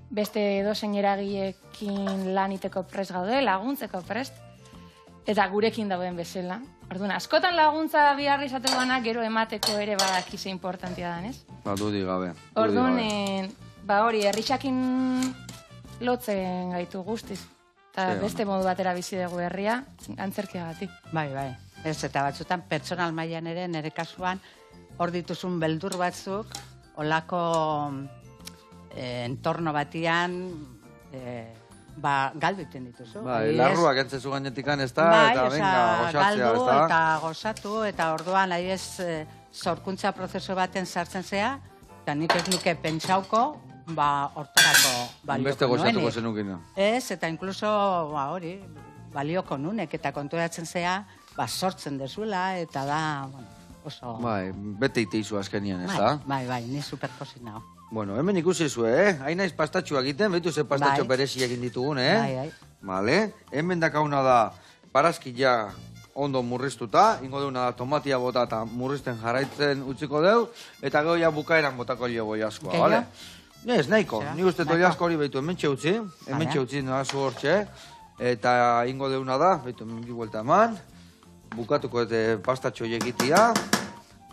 Speaker 3: beste edozein eragiekin laniteko prest gaude, laguntzeko prest, eta gurekin dauden bezala. Orduan, askotan laguntza behar izate duanak gero emateko ere badakize importantia da, ez?
Speaker 1: Dudik gabe.
Speaker 3: Orduan, hori, herrixakin lotzen gaitu guztiz. Eta beste modu batera bizi dugu herria, antzerkiagatik.
Speaker 2: Bai. Ez, eta batzutan pertsonal mailan ere, nire kasuan, hor dituzun beldur batzuk, olako entorno batian, galdu iten dituzu.
Speaker 1: Bai, larruak entzezu gainetikan ez da, eta venga, gozatzea, ez da?
Speaker 2: Galdu eta gozatu, eta orduan, zorkuntza prozesu baten sartzen zea, eta nik ez nuke pentsauko, hortarako balioko
Speaker 1: beste gozatuko zenukin.
Speaker 2: Ez, eta inkluso, hori, balioko nunek, eta konturatzen zea, sortzen dezuela, eta da, oso...
Speaker 1: Bai, bete iteizu azkenien, ez da?
Speaker 2: Bai, ni superposit nao.
Speaker 1: Bueno, hemen ikusi zue, hain naiz pastatxua egiten, behitu ze pastatxo berezi egin ditugun,
Speaker 2: Bai.
Speaker 1: Vale, hemen dakauna da parazkia ondo murriztuta, ingo deuna da tomatia bota eta murrizten jarraitzen utziko deu, eta gero ja bukaeran botako lio goi askoa, vale? Ez, nahiko, ni uste toi asko hori behitu hemen txeutzi, nazu hortxe, eta ingo deuna da, behitu hemen bi buelta eman, bukatuko eta pastatxo egitia,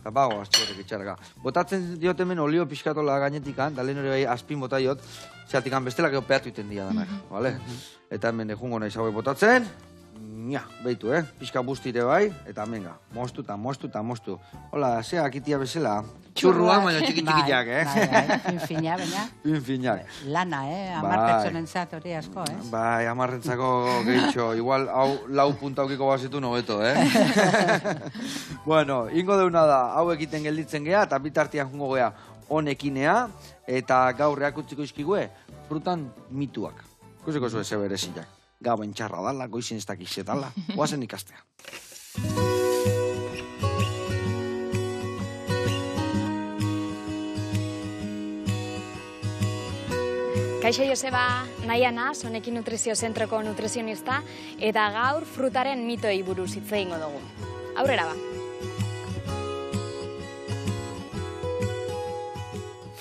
Speaker 1: eta bago, aztxorrek itxarga. Botatzen diot hemen olio pixkatola gainetikan, da lehen hori bai azpin bota diot, zeatikan bestela gero peatu iten dia danak, vale? Eta hemen jungo nahi zauek botatzen, behitu, pixka bustire bai, eta menga, mostu. Hola, zea, akitia bezala, txurrua, baina txiki-txikiak,
Speaker 2: Finfina, baina.
Speaker 1: Finfinak.
Speaker 2: Lana, amartetzonen zat hori asko,
Speaker 1: Bai, amarrentzako gehitxo, igual hau lau punta aukiko bazitu nobeto, Bueno, ingo deuna da, hau egiten gelditzen gea, eta bitartian jungo gea honekinea, eta gaur reakutziko izkigue, frutan mituak. Kusiko zuen zebereziak. Gauen txarra dala, goizien ez dakixe dala, oazen ikastea.
Speaker 5: Kaixo Joseba, Naiana, Sonekin Nutrizio Zentroko nutrizionista, eta gaur frutaren mitoei buruz hitz egingo dugu. Aurrera ba.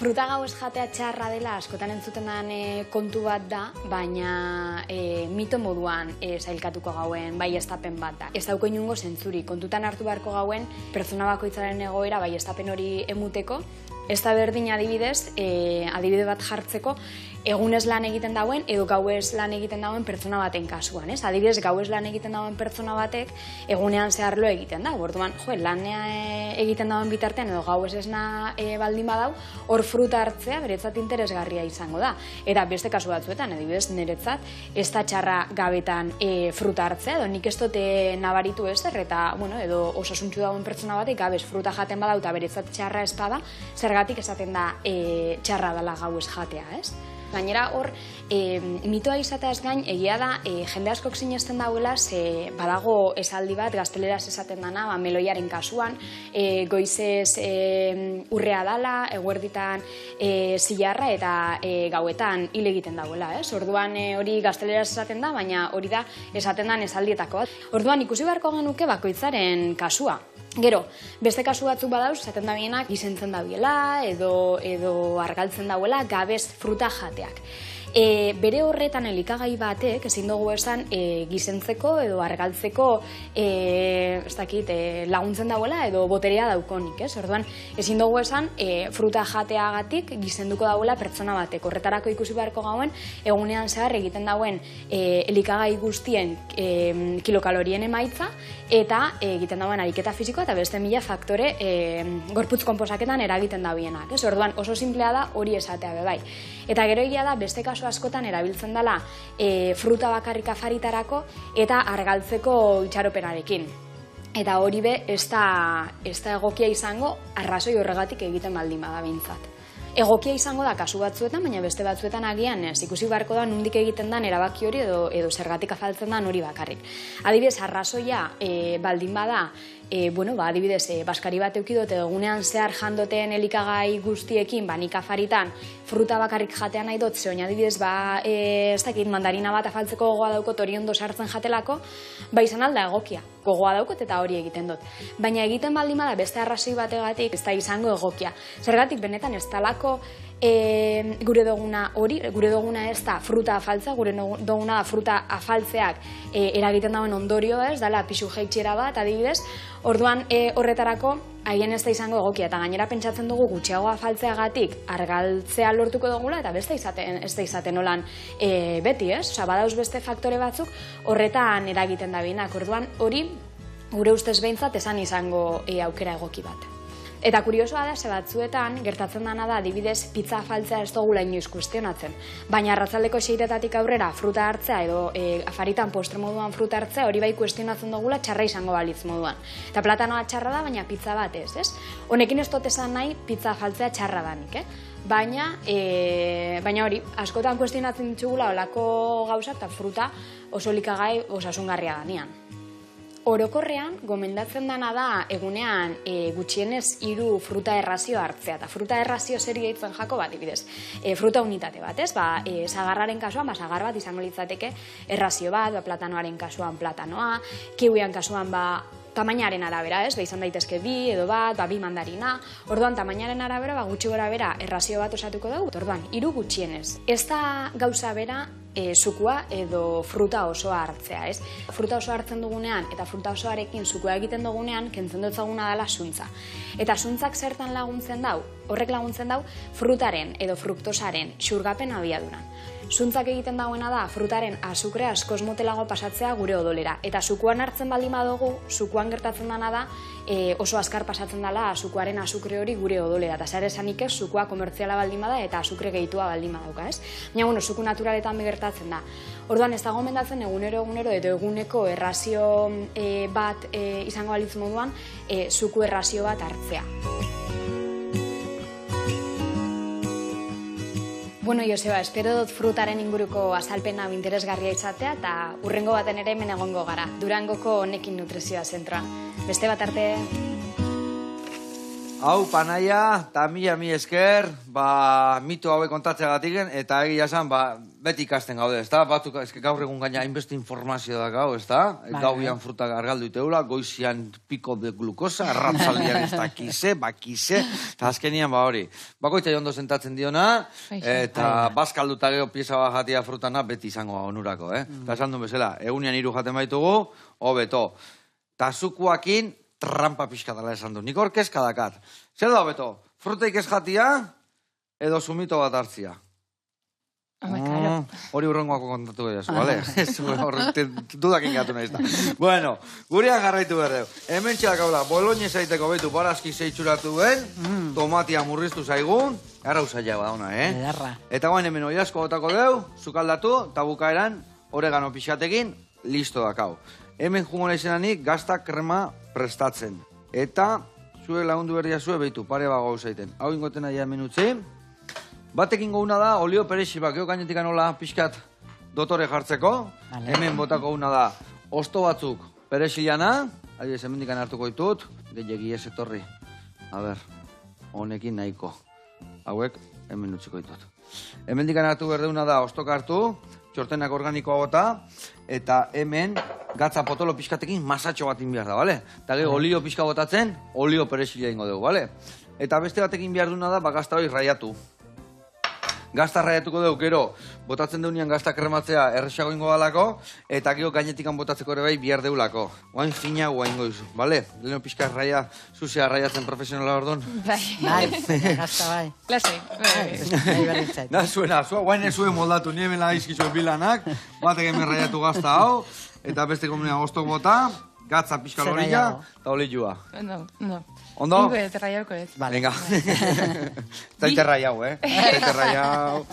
Speaker 5: Fruta gauez jatea txarra dela askotan entzuten den kontu bat da, baina mito moduan sailkatuko gauen bai estapen bat da. Ez dauko inungo zentzuri, kontutan hartu beharko gauen pertsona bakoitzaren egoera bai estapen hori emuteko, ez da berdin adibidez, adibide bat jartzeko, egunez lan egiten dauen edo gauez lan egiten dauen pertsona baten kasuan, ez? Adibidez, gauez lan egiten dauen pertsona batek egunean zeharlo egiten da. Orduan, lanea egiten dauen bitartean edo gauez esna baldin badau, hor fruta hartzea beretzat interesgarria izango da. Eta beste kasu batzuetan, adibidez, niretzat, ez da txarra gabetan fruta hartzea, edo nik ez dute nabaritu ezer, eta, edo osasuntxu dauen pertsona batek gabez fruta jaten badau eta beretzat txarra espada, zergatik esaten da txarra dela gauez jatea, ez? Gainera hor, mitoa izateaz gain, egia da, jende askok sinesten dauela, badago esaldi bat, gazteleraz esaten dana, meloiaren kasuan, goizez urrea dala, eguerditan zilarra eta gauetan hil egiten dauela, ez? Orduan hori gazteleraz esaten da, baina hori da esaten dan esaldietako bat. Orduan ikusi beharko genuke bakoitzaren kasua. Gero, beste kasu batzuk badauz, zaten da bienak gizentzen dabiela edo argaltzen dauela gabez fruta jateak. Bere horretan elikagai batek ezin dugu esan gizentzeko edo argaltzeko laguntzen dauela edo boterea daukonik, ez? Orduan, ezin dugu esan fruta jateagatik gizenduko dauela pertsona batek. Horretarako ikusi beharko gauen egunean zehar egiten dauen elikagai guztien kilokalorien emaitza eta egiten dauen ariketa fisikoa eta beste mila faktore gorputz konposaketan eragiten dabienak, ez? Orduan, oso simplea da hori esatea bebai. Eta gero egia da beste kasu askotan erabiltzen dela fruta bakarrik afaritarako eta argaltzeko itxaropenarekin. Eta hori be ez da egokia izango arrazoi horregatik egiten baldin bada behintzat. Egokia izango da kasu batzuetan, baina beste batzuetan agian ez ikusi beharko da nondik egiten dan erabaki hori edo zergatik afaltzen dan hori bakarrik. Adibidez, arrazoia baldin bada, adibidez, baskari bat eukidot edo egunean zehar jandoteen elikagai guztiekin, nik afaritan fruta bakarrik jatean nahi dut, zeoin adibidez, ez dakit mandarina bat afaltzeko gogoa daukot hori ondo sartzen jatelako, izan alda egokia, gogoa daukot eta hori egiten dut. Baina egiten baldin bada beste arrazoi bategatik ez da izango egokia. Zergatik benetan ez talako gure duguna hori, gure duguna ez da fruta afaltzea, gure duguna da fruta afaltzeak eragiten dauen ondorio ez, dala pisu jeitxera bat, adibidez, orduan horretarako haien ez da izango egokia, eta gainera pentsatzen dugu gutxiago afaltzeagatik argaltzea lortuko dugula, eta beste ez da izaten olan beti, ez? Osa, badauz beste faktore batzuk horretan eragiten da binak, orduan hori gure ustez behintzat esan izango aukera egoki bat. Eta kuriosoa da, ze batzuetan, gertatzen dana da, adibidez, pizza afaltzea ez dugula inoiz kuestionatzen. Baina arratsaldeko 6etatik aurrera fruta hartzea edo afaritan postre moduan fruta hartzea hori bai kuestionatzen dugula txarra izango balitz moduan. Eta platanoa txarra da, baina pizza bat ez? Honekin ez dut esan nahi pizza afaltzea txarra danik, Baina hori, askotan kuestionatzen ditugula olako gauzak eta fruta oso likagai osasungarria danean. Orokorrean, gomendatzen dana da egunean gutxienez 3 fruta errazio hartzea. Eta fruta errazio zer gehitzen jako bat, adibidez. Fruta unitate bat, ez? Sagarraren kasuan, sagar bat izango litzateke errazio bat, platanoaren kasuan platanoa, kiwian kasuan tamainaren arabera, ez? Izan daitezke 2 edo bat, 2 mandarina. Orduan, tamainaren arabera, gutxi gora bera errazio bat osatuko dugu. Orduan, 3 gutxienez. Ez da gauza bera sukua edo fruta osoa hartzea, ez? Fruta osoa hartzen dugunean eta fruta osoarekin sukua egiten dugunean kentzen dutzaguna dela zuntza. Eta zuntzak zertan laguntzen dau? Horrek laguntzen dau frutaren edo fruktosaren xurgapen abiaduran. Zuntzak egiten dagoena da frutaren azukrea askoz motelago pasatzea gure odolera. Eta sukuan hartzen baldin badugu, sukuan gertatzen dana da oso azkar pasatzen dela sukuaren azukre hori gure odolera. Eta zer esanik ez, sukua komertziala baldin bada eta azukre gehitua baldin badauka, ez? Baina, suku naturaletan begertatzen da. Orduan, ez da gomendatzen egunero edo eguneko errazio bat izango balitz moduan, suku errazio bat hartzea. Bueno, Joseba, espero dut frutaren inguruko azalpen hau interesgarria izatea eta hurrengo baten ere hemen egongo gara, Durangoko Honekin Nutrizioa Zentroan. Beste bat arte...
Speaker 1: Hau, Panaia, eta mila esker, mito hauek kontatzeagatik, eta egia esan, beti ikasten gaude, ezta? Batzuk, gaur egun gaina hainbeste informazio da gau, ezta? Gauian fruta gargaldu iteula, goizian piko de glukosa, arratzaldian ez da kize, eta azkenian hori. Bakoitza ondo sentatzen diona, eta bazkalduta geho pieza bat jatia frutana beti izango onurako, Eta esan duen bezala, egunean 3 jaten baitugu, hobeto. Eta zukuakin, trampa pixka dela esan du. Nik hor kezka dakat. Zer da hobeto? Fruteik ez jatia, edo sumito bat hartzia. Hori urrengoako kontatu behar, bale? Dudak ingatu nahiz da. Bueno, gurean jarraitu berdeu. Hemen txak hau da, boloñez aiteko betu barazki zeitxuratu ben, tomatia murriztu zaigun, gara usaila da ona, Eta guain hemen hori asko gotako deu, zukaldatu, eta bukaeran, oregano pixatekin, listo dakau. Hemen jungo naizenanik gazta krema prestatzen. Eta zue lagundu berdia zue behitu, pare bago zaiten. Hau ingoten aia hemen utzi. Batekin gouna da olio perexibak, gainetik anola pixkat dotore jartzeko. Hemen botako una da osto batzuk perexilana. Adibidez, hemen dikan hartuko ditut. Gehiagi ez etorri. A ber, honekin nahiko. Hauek hemen utziko ditut. Hemen dikan hartu berdeuna da ostok hartu. Txortenak organikoa bota, eta hemen gatza potolo pixkatekin masatxo bat inbiar da, bale? Eta gero olio pixka botatzen, olio perexila ingo dugu, bale? Eta beste batekin behar duna da, gazta hori raiatu. Gazta raiatuko dugu, gero, botatzen deunean gazta krematzea erresago ingo dalako, eta gero gainetikan botatzeko ere bai behar deulako. Oain fina ingo duzu, bale? Leheno pixka raia, zuzea raiatzen profesionala ordon.
Speaker 2: Bai, gazta bai.
Speaker 3: Lasei.
Speaker 1: Da, zuena, guain ez zuen moldatu, nire mela izkizuen bilanak, batek hemen raiatu gazta hau, eta beste komunea ostok bota, gatza pixka lorila, eta olioa.
Speaker 3: Ondo.
Speaker 1: Ondo?
Speaker 3: Ingo ez raiauko ez.
Speaker 1: Venga. Zaite raiau, Zaite raiau.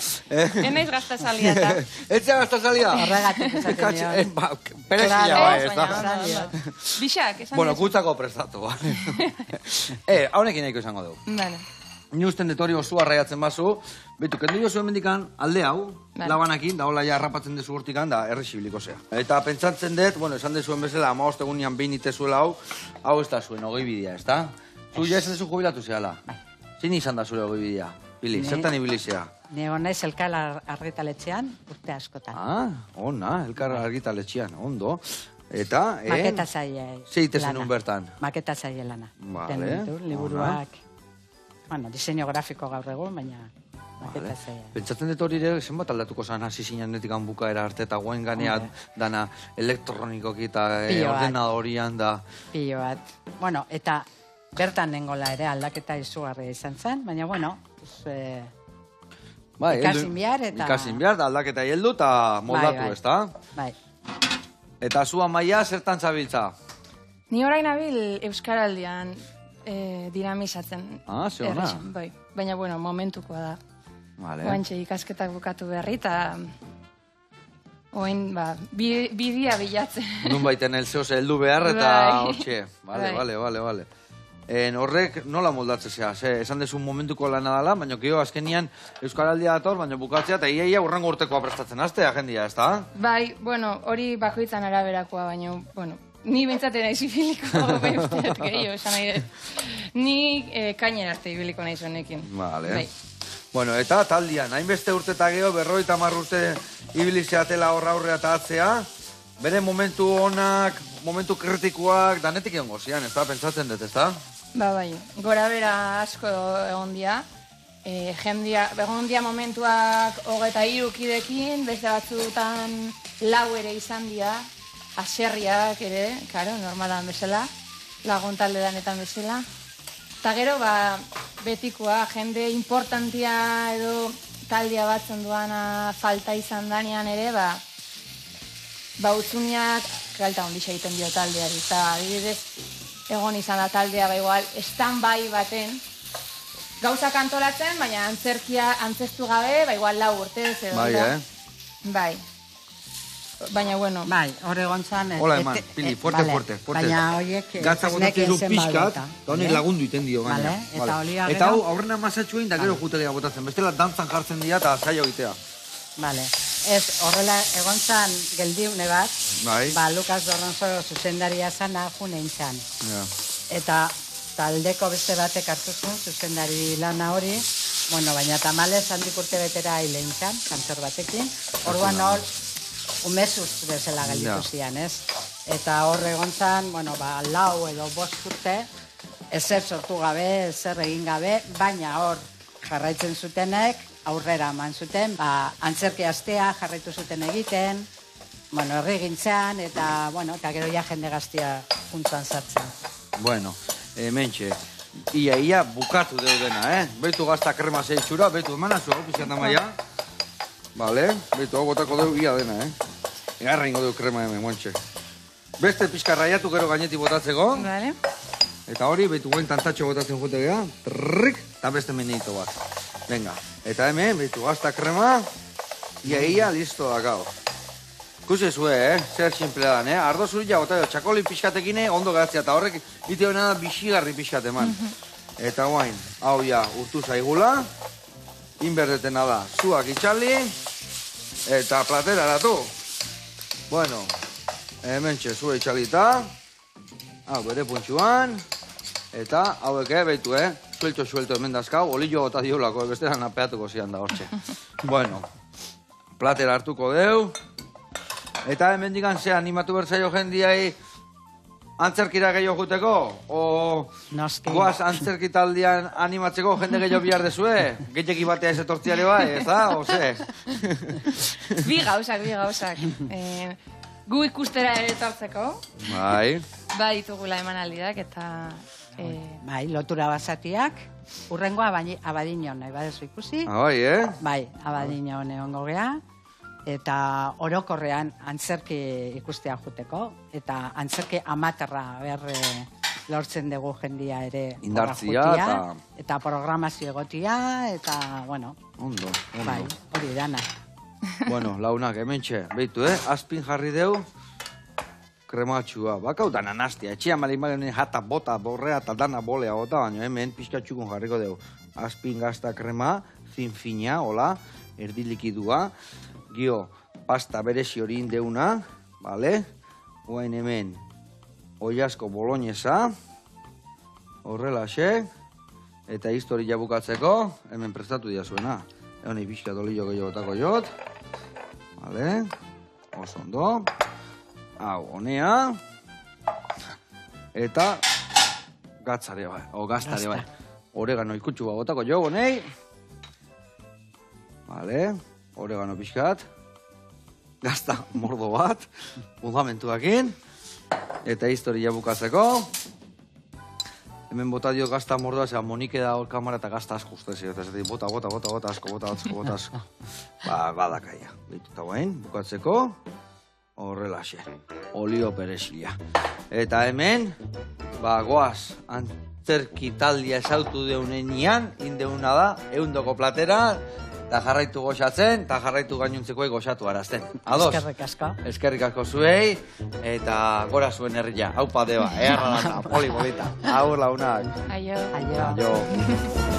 Speaker 3: Enaiz gazta salia eta.
Speaker 1: Etzea gazta salia?
Speaker 2: Horregatik esaten nion.
Speaker 1: Perexila, ez.
Speaker 3: Bixak, esan
Speaker 1: Bueno, gutzako prestatu, haunekin nahiko izango dugu.
Speaker 3: Vale.
Speaker 1: Ni usten detori osua raiatzen bazu, betu, kendu jo zuen mendikan alde hau, labanakin, da hola ja errapatzen dezu hortikan, da errexibiliko zea. Eta pentsatzen dut, bueno, esan dezuen bezala, 15 egunean behin itezuela hau ez da zuen, ogei bidea, ez da? Zu ja esan dezu jubilatu zehala. Zin izan da zure ogei bidea? Bili, zertan ibilizea?
Speaker 2: Ne honaiz elkar argitaletxean, urte askotan.
Speaker 1: Ona, elkar argitaletxean, ondo. Eta,
Speaker 2: maketa zaila.
Speaker 1: Zeite zenun bertan?
Speaker 2: Maketa zaila lana.
Speaker 1: Vale.
Speaker 2: Liburuak. Bueno, diseño grafiko gaur egun, baina...
Speaker 1: Pentsatzen dut hori ere, zenbat aldatuko zan hasi zinen netik bukaera arte eta guen ganean dana elektronikoki eta ordenadorian da.
Speaker 2: Pilo bat. Bueno, eta bertan nengola ere aldaketa izugarria izan zen, baina bueno, ikasin behar eta...
Speaker 1: Ikasin behar da aldaketa heldu eta moldatu, ez da?
Speaker 2: Bai.
Speaker 1: Eta zu Amaia zertan zabiltza?
Speaker 3: Ni orain abil Euskaraldian dinamizatzen.
Speaker 1: Ze ona.
Speaker 3: Bai, baina bueno, momentukoa da. Oantxe ikasketak bukatu berri eta oain, bidia bilatzen.
Speaker 1: Nun baiten elzeoz heldu behar eta hortxe. Bale. Horrek nola moldatzen zea? Esan dezu momentuko lana dela, baina gero azkenian Euskaraldia dator, baina bukatzea eta iaia urrengo urtekoa prestatzen azte, agendia, ez da?
Speaker 3: Bai, bueno, hori bakoitzan araberakoa, baina, bueno, ni bentsaten naiz ibiliko behintzat gehiago, esan nahi dut. Ni kainera arte ibiliko naiz honekin.
Speaker 1: Vale. Bueno, eta taldian, hainbeste urte eta geho, 50 urte ibilizeatela aurrea eta atzea, bere momentu onak, momentu kritikoak, danetik egon gozian, ez da, pentsatzen dut, ez da?
Speaker 3: Bai, gora bera asko egon dia. Egon dia momentuak 23 kidekin, beste batzutan 4 ere izan dia, aserriak ere, karo, normalan bezala, lagun talde danetan bezala. Eta gero, betikoa, jende importantia edo taldea batzen duana falta izan danean ere, utzuniak galta ondisa egiten dio taldeari. Eta adibidez, egon izan da taldea, igual, stand-by baten, gauzak antolatzen, baina antzestu gabe, igual 4 urtez edo. Bai. Baina, bueno.
Speaker 2: Bai, hori gontzan...
Speaker 1: Hola, eman, Pili, fuerte.
Speaker 2: Baina horiek...
Speaker 1: Gatza botatzen du pixkat, eta honek lagundu iten dio gaina. Eta hau, aurrena masatxuein, da gero jutegia botatzen. Bestela, dantzan jartzen dira eta zaila egitea.
Speaker 2: Bale. Ez, horrela, egontzan geldiune bat, Lukas Dorronzo zuzendaria zana june intzan. Eta taldeko beste batek hartu zuen, zuzendari lana hori, bueno, baina tamalez handik urte betera hile intzan, kantor batekin. Orduan hor, umezuz bezala galditu zian, ez? Eta hor egontzan, bueno, 4 edo 5 urte, ezer sortu gabe, ezer egin gabe, baina hor jarraitzen zutenek, aurrera eman zuten, antzerki astea jarraitu zuten egiten, bueno, herri gintzan, eta gero ja jende gaztia juntzan sartzen.
Speaker 1: Bueno, mentxe, ia bukatu deudena, Beitu gazta krema zeitzura, beitu emanazu, pixan da maia. Bale, beitu hau botako deu ia dena, Egarra ingo deu krema hemen, guantxe. Beste pixka raiatu gero gainetik botatzeko.
Speaker 3: Vale.
Speaker 1: Eta hori, beitu guen tantatxo botatzen jute geha. Trrrik, eta beste meneito bat. Venga, eta hemen, beitu gazta krema. Ia, listo dakao. Kusi zue, zer simplea dan, Ardo zuria bota txakoli pixkatekin ondo geratzea, eta horrek ite hona da bixigarri pixkat eman. Eta guain, hau ja, urtu zaigula. Inberdetena da, zuak itxali, eta platera datu. Bueno, hementxe zua itxalita, hau bere puntxuan, eta hauek behitu, suelto hemen dazkau, olillo gota diolako, bestera napeatuko zian da hortxe. Bueno, platera hartuko deu, eta hemen digan ze animatu bertzaio jendiai, antzerkira gehiago juteko? O goaz antzerkitaldian animatzeko jende gehiago bihar dezue? Gehiagi batea ez etortziare bai, ez da? O ze?
Speaker 3: Bi gauzak. Gu ikustera ere etortzeko.
Speaker 1: Bai.
Speaker 3: Bai ditugula emanaldiak eta...
Speaker 2: Bai, lotura basatiak. Urrengoa Abadiñon, nahi badezu ikusi.
Speaker 1: Bai,
Speaker 2: Bai, Abadiñon egongo gea. Eta orokorrean antzerki ikustea juteko, eta antzerki amaterra lortzen dugu jendia ere
Speaker 1: indartzia
Speaker 2: eta programazio egotia, eta, bueno,
Speaker 1: ondo.
Speaker 2: Bai, hori dana.
Speaker 1: Bueno, launak, hementxe, behitu, azpin jarri deu, krematxua, bakau dana nastia, etxia malin jata bota, borrea eta dana bolea bota, baina hemen pixkatxukun jarriko deu. Azpin gazta krema, fin-fina, hola, erdilikidua, gio, pasta berezi hori indeuna, bale? Oain hemen, oiasko boloñesa, horrelaxe, eta historia bukatzeko, hemen prestatu dia zuena. Egon pixka dolillo gehiago botako jot, bale? Oso ondo. Hau, honea. Eta gatzare bai, o gaztare bai. Oregano ikutxu botako jo, honei. Vale, oregano pixkat. Gazta mordo bat, fundamentuakin. Eta historia bukatzeko. Hemen bota dio gazta mordoa, zera Monike da hor kamara eta gazta asko uste zio. Eta zeti bota asko. Badakaia. Eta guain, bukatzeko. Horrelaxe. Olio peresilia. Eta hemen, goaz, antzerki taldia esautu deunenian, indeuna da, 100 platera, eta jarraitu goxatzen, eta jarraitu gainontzekoei goxatu arazten. Ados?
Speaker 2: Eskerrik asko.
Speaker 1: Eskerrik asko zuei, eta gora zuen herria. Haupa deba, eharra data, poli-polita. Aur launak.
Speaker 3: Aio.
Speaker 2: Aio.
Speaker 1: Aio.